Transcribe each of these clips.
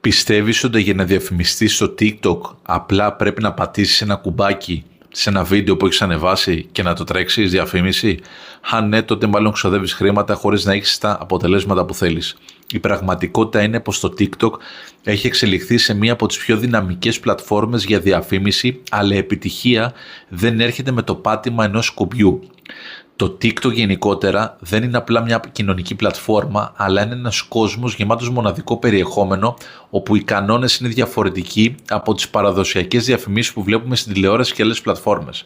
Πιστεύεις ότι για να διαφημιστείς στο TikTok απλά πρέπει να πατήσεις ένα κουμπάκι σε ένα βίντεο που έχεις ανεβάσει και να το τρέξεις διαφήμιση? Αν ναι, τότε μάλλον ξοδεύεις χρήματα χωρίς να έχεις τα αποτελέσματα που θέλεις. Η πραγματικότητα είναι πως το TikTok έχει εξελιχθεί σε μία από τις πιο δυναμικές πλατφόρμες για διαφήμιση, αλλά η επιτυχία δεν έρχεται με το πάτημα ενός κουμπιού. Το TikTok γενικότερα δεν είναι απλά μια κοινωνική πλατφόρμα, αλλά είναι ένας κόσμος γεμάτος μοναδικό περιεχόμενο, όπου οι κανόνες είναι διαφορετικοί από τις παραδοσιακές διαφημίσεις που βλέπουμε στην τηλεόραση και άλλες πλατφόρμες.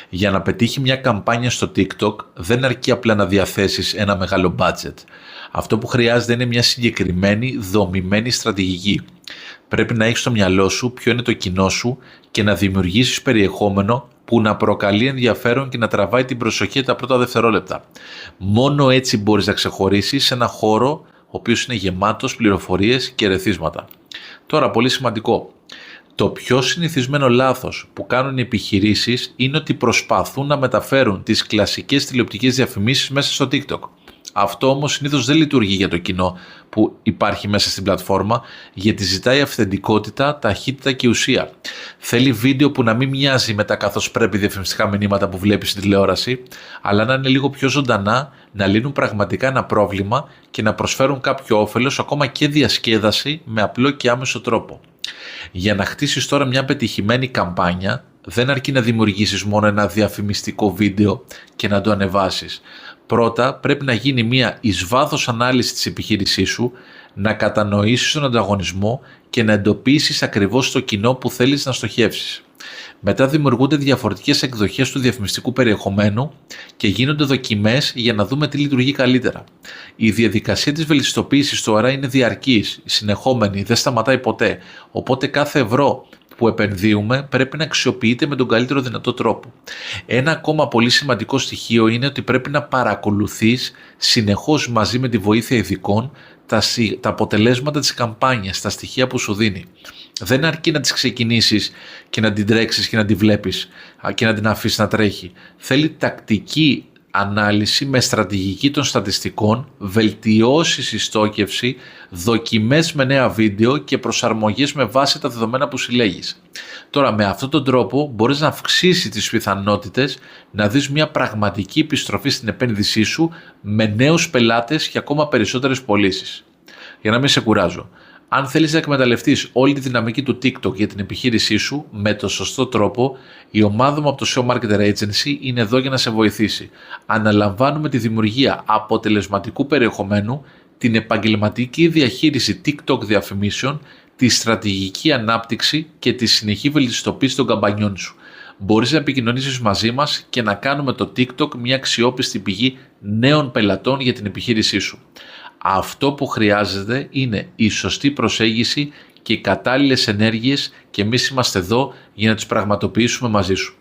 Για να πετύχει μια καμπάνια στο TikTok δεν αρκεί απλά να διαθέσεις ένα μεγάλο budget. Αυτό που χρειάζεται είναι μια συγκεκριμένη, δομημένη στρατηγική. Πρέπει να έχεις στο μυαλό σου ποιο είναι το κοινό σου και να δημιουργήσεις περιεχόμενο που να προκαλεί ενδιαφέρον και να τραβάει την προσοχή τα πρώτα δευτερόλεπτα. Μόνο έτσι μπορείς να ξεχωρίσεις σε ένα χώρο ο οποίος είναι γεμάτος πληροφορίες και ερεθίσματα. Τώρα, πολύ σημαντικό. Το πιο συνηθισμένο λάθος που κάνουν οι επιχειρήσεις είναι ότι προσπαθούν να μεταφέρουν τις κλασικές τηλεοπτικές διαφημίσεις μέσα στο TikTok. Αυτό όμως συνήθως δεν λειτουργεί για το κοινό που υπάρχει μέσα στην πλατφόρμα, γιατί ζητάει αυθεντικότητα, ταχύτητα και ουσία. Θέλει βίντεο που να μην μοιάζει με τα καθώς πρέπει διαφημιστικά μηνύματα που βλέπεις στην τηλεόραση, αλλά να είναι λίγο πιο ζωντανά, να λύνουν πραγματικά ένα πρόβλημα και να προσφέρουν κάποιο όφελος, ακόμα και διασκέδαση με απλό και άμεσο τρόπο. Για να χτίσεις τώρα μια πετυχημένη καμπάνια, δεν αρκεί να δημιουργήσεις μόνο ένα διαφημιστικό βίντεο και να το ανεβάσεις. Πρώτα πρέπει να γίνει μια εις βάθος ανάλυση της επιχείρησής σου, να κατανοήσεις τον ανταγωνισμό και να εντοπίσεις ακριβώς το κοινό που θέλεις να στοχεύσεις. Μετά δημιουργούνται διαφορετικές εκδοχές του διαφημιστικού περιεχομένου και γίνονται δοκιμές για να δούμε τι λειτουργεί καλύτερα. Η διαδικασία της βελτιστοποίησης τώρα είναι διαρκής, συνεχόμενη, δεν σταματάει ποτέ, οπότε κάθε ευρώ που επενδύουμε πρέπει να αξιοποιείται με τον καλύτερο δυνατό τρόπο. Ένα ακόμα πολύ σημαντικό στοιχείο είναι ότι πρέπει να παρακολουθείς συνεχώς μαζί με τη βοήθεια ειδικών τα αποτελέσματα της καμπάνιας, τα στοιχεία που σου δίνει. Δεν αρκεί να τις ξεκινήσεις και να την τρέξεις και να την βλέπεις και να την αφήσεις να τρέχει. Θέλει τακτική ανάλυση με στρατηγική των στατιστικών, βελτιώσεις στη στόχευση, δοκιμές με νέα βίντεο και προσαρμογές με βάση τα δεδομένα που συλλέγεις. Τώρα, με αυτόν τον τρόπο μπορείς να αυξήσεις τις πιθανότητες να δεις μια πραγματική επιστροφή στην επένδυσή σου με νέους πελάτες και ακόμα περισσότερες πωλήσεις. Για να μην σε κουράζω. Αν θέλεις να εκμεταλλευτείς όλη τη δυναμική του TikTok για την επιχείρησή σου με το σωστό τρόπο, η ομάδα μου από το SEO Marketer Agency είναι εδώ για να σε βοηθήσει. Αναλαμβάνουμε τη δημιουργία αποτελεσματικού περιεχομένου, την επαγγελματική διαχείριση TikTok διαφημίσεων, τη στρατηγική ανάπτυξη και τη συνεχή βελτιστοποίηση των καμπανιών σου. Μπορείς να επικοινωνήσεις μαζί μας και να κάνουμε το TikTok μια αξιόπιστη πηγή νέων πελατών για την επιχείρησή σου. Αυτό που χρειάζεται είναι η σωστή προσέγγιση και οι κατάλληλες ενέργειες και εμείς είμαστε εδώ για να τις πραγματοποιήσουμε μαζί σου.